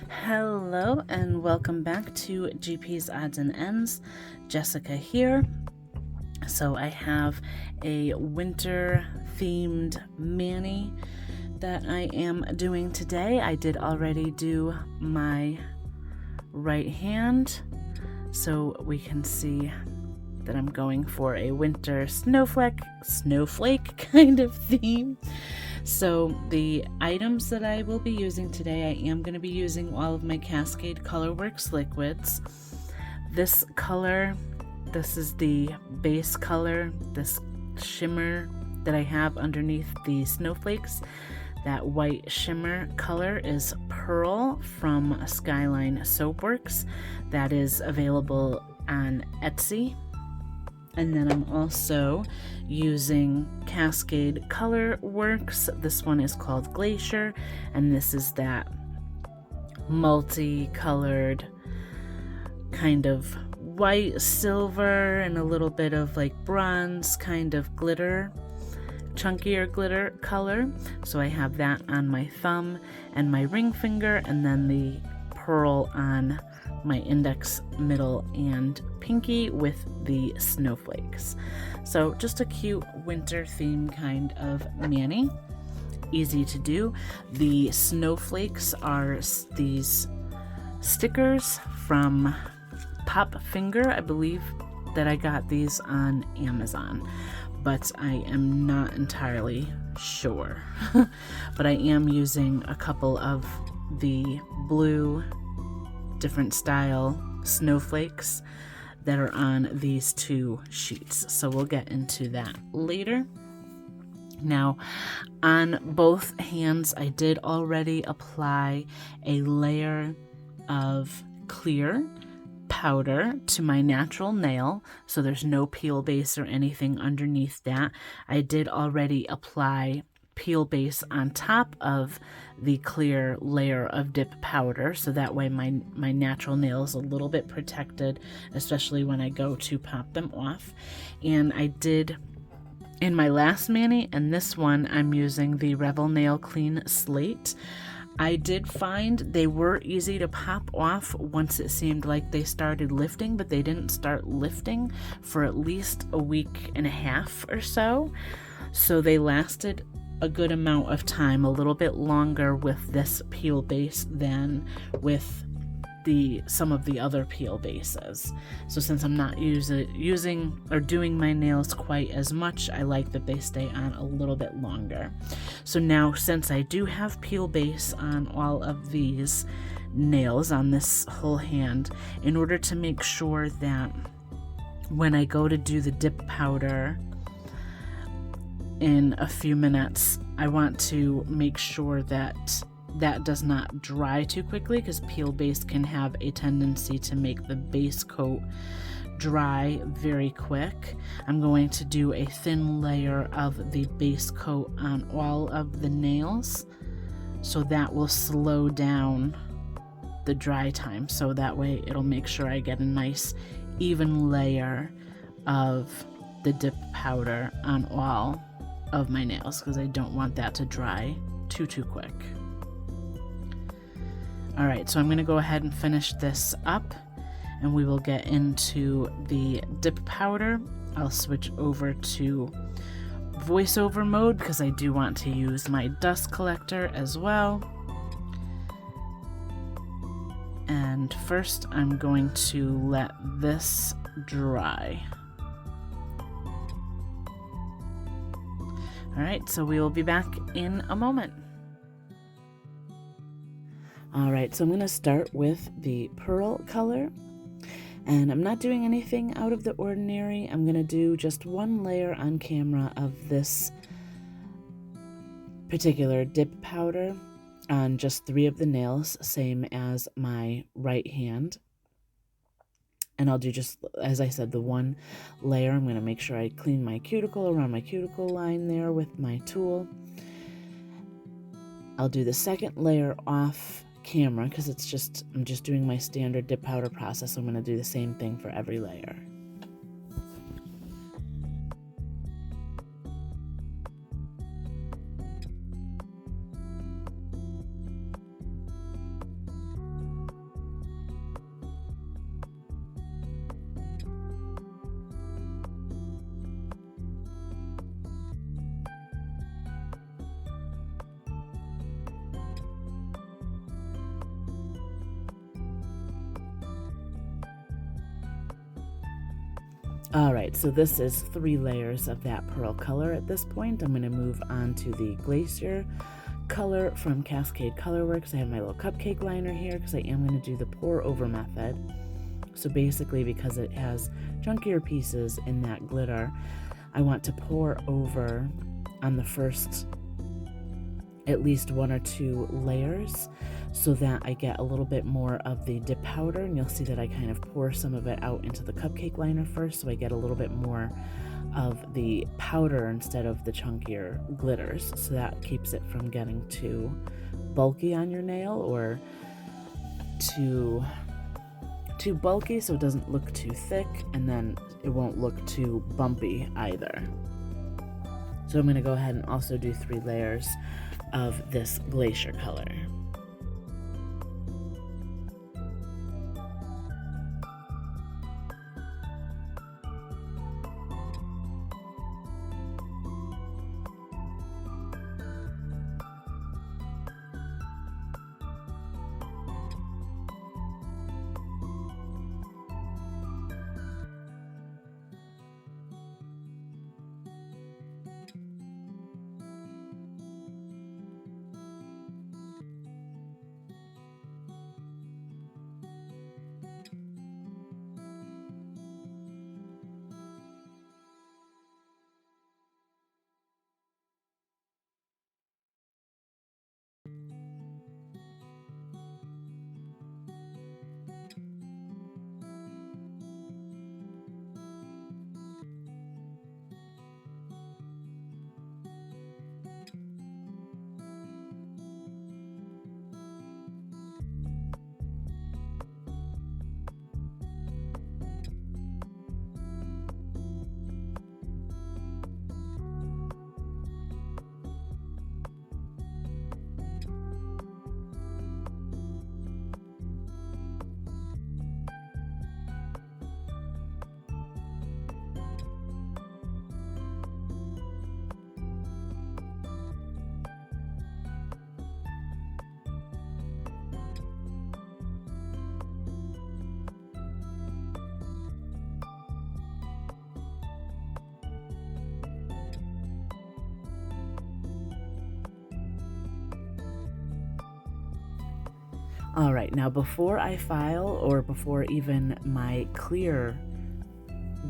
Hello and welcome back to GP's Odds and Ends. Jessica here. So I have a winter themed mani that I am doing today. I did already do my right hand, so we can see that I'm going for a winter snowflake kind of theme. So the items that I will be using today, I am going to be using all of my Cascade Colorworks liquids. This color, this is the base color, this shimmer that I have underneath the snowflakes. That white shimmer color is Pearl from Skyline Soapworks. That is available on Etsy. And then I'm also using Cascade Colorworks. This one is called Glacier, and this is that multicolored kind of white, silver, and a little bit of like bronze kind of glitter, chunkier glitter color. So I have that on my thumb and my ring finger, and then the pearl on my index, middle, and pinky with the snowflakes. So just a cute winter theme kind of mani. Easy to do. The snowflakes are these stickers from Pop Finger. I believe that I got these on Amazon, but I am not entirely sure. But I am using a couple of the blue different style snowflakes that are on these two sheets. So we'll get into that later. Now, on both hands, I did already apply a layer of clear powder to my natural nail, so there's no peel base or anything underneath that. I did already apply peel base on top of the clear layer of dip powder, so that way my natural nail is a little bit protected, especially when I go to pop them off. And I did in my last mani, and this one I'm using the Revel Nail Clean Slate. I did find they were easy to pop off once it seemed like they started lifting, but they didn't start lifting for at least a week and a half or so. So they lasted a good amount of time, a little bit longer with this peel base than with some of the other peel bases. So since I'm not using or doing my nails quite as much, I like that they stay on a little bit longer. So now, since I do have peel base on all of these nails on this whole hand, in order to make sure that when I go to do the dip powder in a few minutes, I want to make sure that that does not dry too quickly, because peel base can have a tendency to make the base coat dry very quick. I'm going to do a thin layer of the base coat on all of the nails, so that will slow down the dry time, so that way it'll make sure I get a nice even layer of the dip powder on all of my nails, because I don't want that to dry too quick. Alright, so I'm going to go ahead and finish this up, and we will get into the dip powder. I'll switch over to voiceover mode because I do want to use my dust collector as well. And first I'm going to let this dry. Alright, so we will be back in a moment. Alright, so I'm going to start with the pearl color, and I'm not doing anything out of the ordinary. I'm going to do just one layer on camera of this particular dip powder on just 3 of the nails, same as my right hand. And I'll do, just as I said, the one layer. I'm going to make sure I clean my cuticle around my cuticle line there with my tool. I'll do the second layer off camera because I'm just doing my standard dip powder process. I'm going to do the same thing for every layer. All right, so this is 3 layers of that pearl color at this point. I'm going to move on to the Glacier color from Cascade Colorworks. I have my little cupcake liner here because I am going to do the pour over method. So basically, because it has chunkier pieces in that glitter, I want to pour over on the first at least 1 or 2 layers so that I get a little bit more of the dip powder, and you'll see that I kind of pour some of it out into the cupcake liner first so I get a little bit more of the powder instead of the chunkier glitters, so that keeps it from getting too bulky on your nail or too bulky, so it doesn't look too thick, and then it won't look too bumpy either. So I'm going to go ahead and also do 3 layers of this Glacier color. All right, now before I file, or before even my clear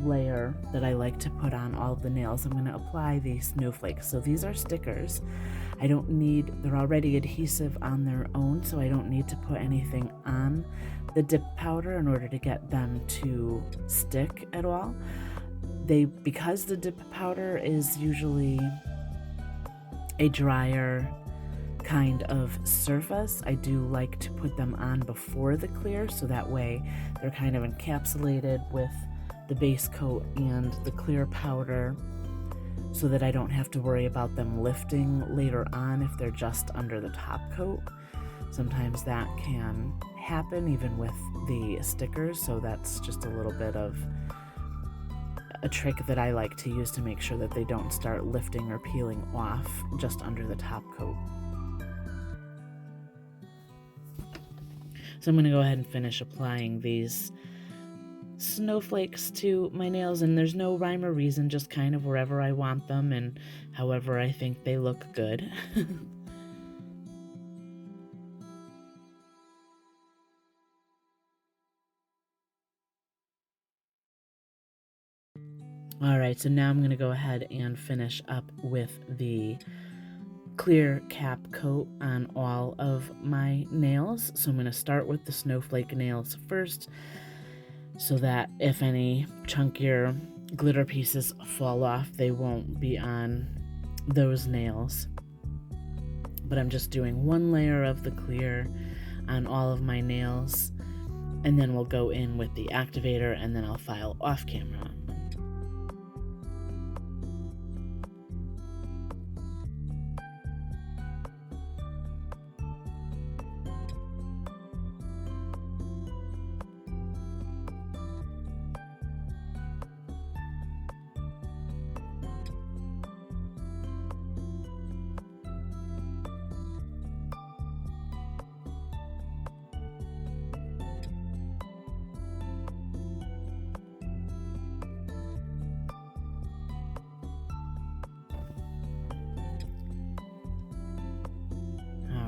layer that I like to put on all of the nails, I'm going to apply the snowflakes. So these are stickers. I don't need, they're already adhesive on their own, so I don't need to put anything on the dip powder in order to get them to stick at all. Because the dip powder is usually a drier kind of surface, I do like to put them on before the clear, so that way they're kind of encapsulated with the base coat and the clear powder, so that I don't have to worry about them lifting later on if they're just under the top coat. Sometimes that can happen even with the stickers, so that's just a little bit of a trick that I like to use to make sure that they don't start lifting or peeling off just under the top coat. So I'm going to go ahead and finish applying these snowflakes to my nails, and there's no rhyme or reason, just kind of wherever I want them and however I think they look good. All right, so now I'm going to go ahead and finish up with the clear cap coat on all of my nails. So I'm going to start with the snowflake nails first, so that if any chunkier glitter pieces fall off, they won't be on those nails. But I'm just doing 1 layer of the clear on all of my nails, and then we'll go in with the activator, and then I'll file off camera.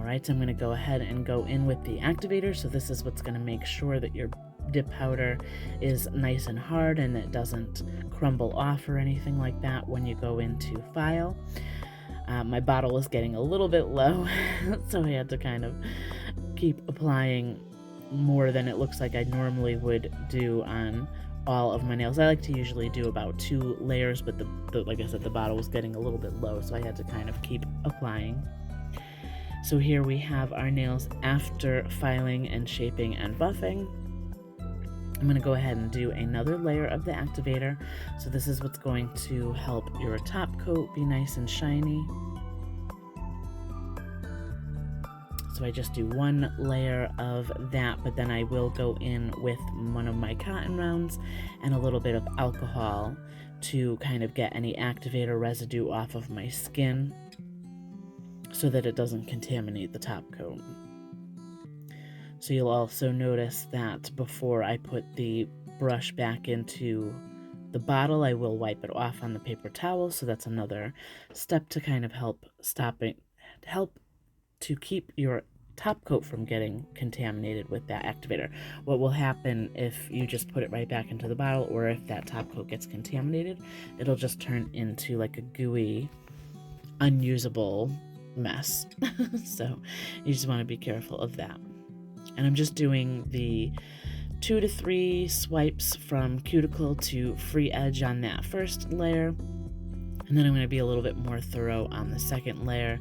Alright, so I'm going to go ahead and go in with the activator. So this is what's going to make sure that your dip powder is nice and hard and it doesn't crumble off or anything like that when you go into file. My bottle was getting a little bit low, so I had to kind of keep applying more than it looks like I normally would do on all of my nails. I like to usually do about 2 layers, but like I said, the bottle was getting a little bit low, so I had to kind of keep applying. So here we have our nails after filing and shaping and buffing. I'm going to go ahead and do another layer of the activator. So this is what's going to help your top coat be nice and shiny. So I just do 1 layer of that, but then I will go in with one of my cotton rounds and a little bit of alcohol to kind of get any activator residue off of my skin so that it doesn't contaminate the top coat. So you'll also notice that before I put the brush back into the bottle, I will wipe it off on the paper towel. So that's another step to kind of help to keep your top coat from getting contaminated with that activator. What will happen if you just put it right back into the bottle, or if that top coat gets contaminated, it'll just turn into like a gooey, unusable mess. So you just want to be careful of that. And I'm just doing the 2 to 3 swipes from cuticle to free edge on that first layer. And then I'm going to be a little bit more thorough on the second layer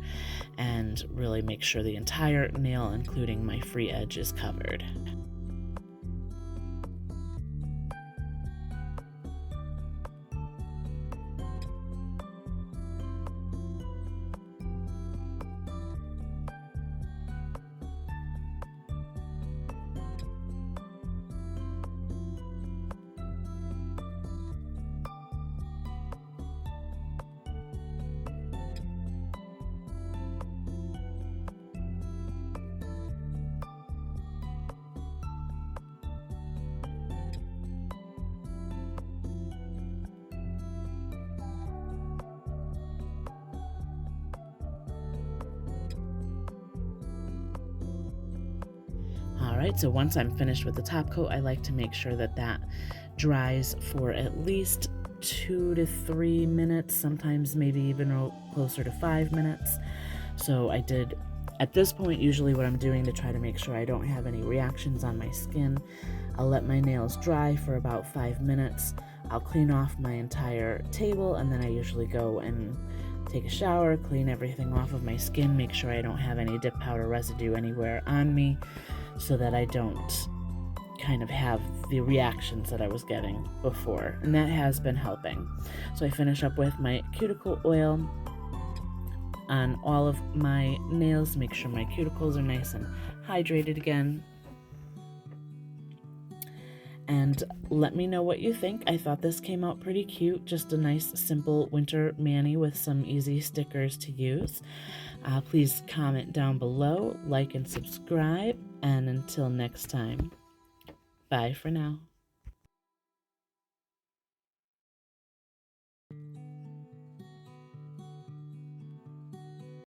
and really make sure the entire nail, including my free edge, is covered. Alright, so once I'm finished with the top coat, I like to make sure that that dries for at least 2 to 3 minutes, sometimes maybe even closer to 5 minutes. So I did, at this point, usually what I'm doing to try to make sure I don't have any reactions on my skin, I'll let my nails dry for about 5 minutes. I'll clean off my entire table, and then I usually go and take a shower, clean everything off of my skin, make sure I don't have any dip powder residue anywhere on me, so that I don't kind of have the reactions that I was getting before. And that has been helping. So I finish up with my cuticle oil on all of my nails, make sure my cuticles are nice and hydrated again. And let me know what you think. I thought this came out pretty cute. Just a nice, simple winter mani with some easy stickers to use. Please comment down below, like and subscribe. And until next time, bye for now.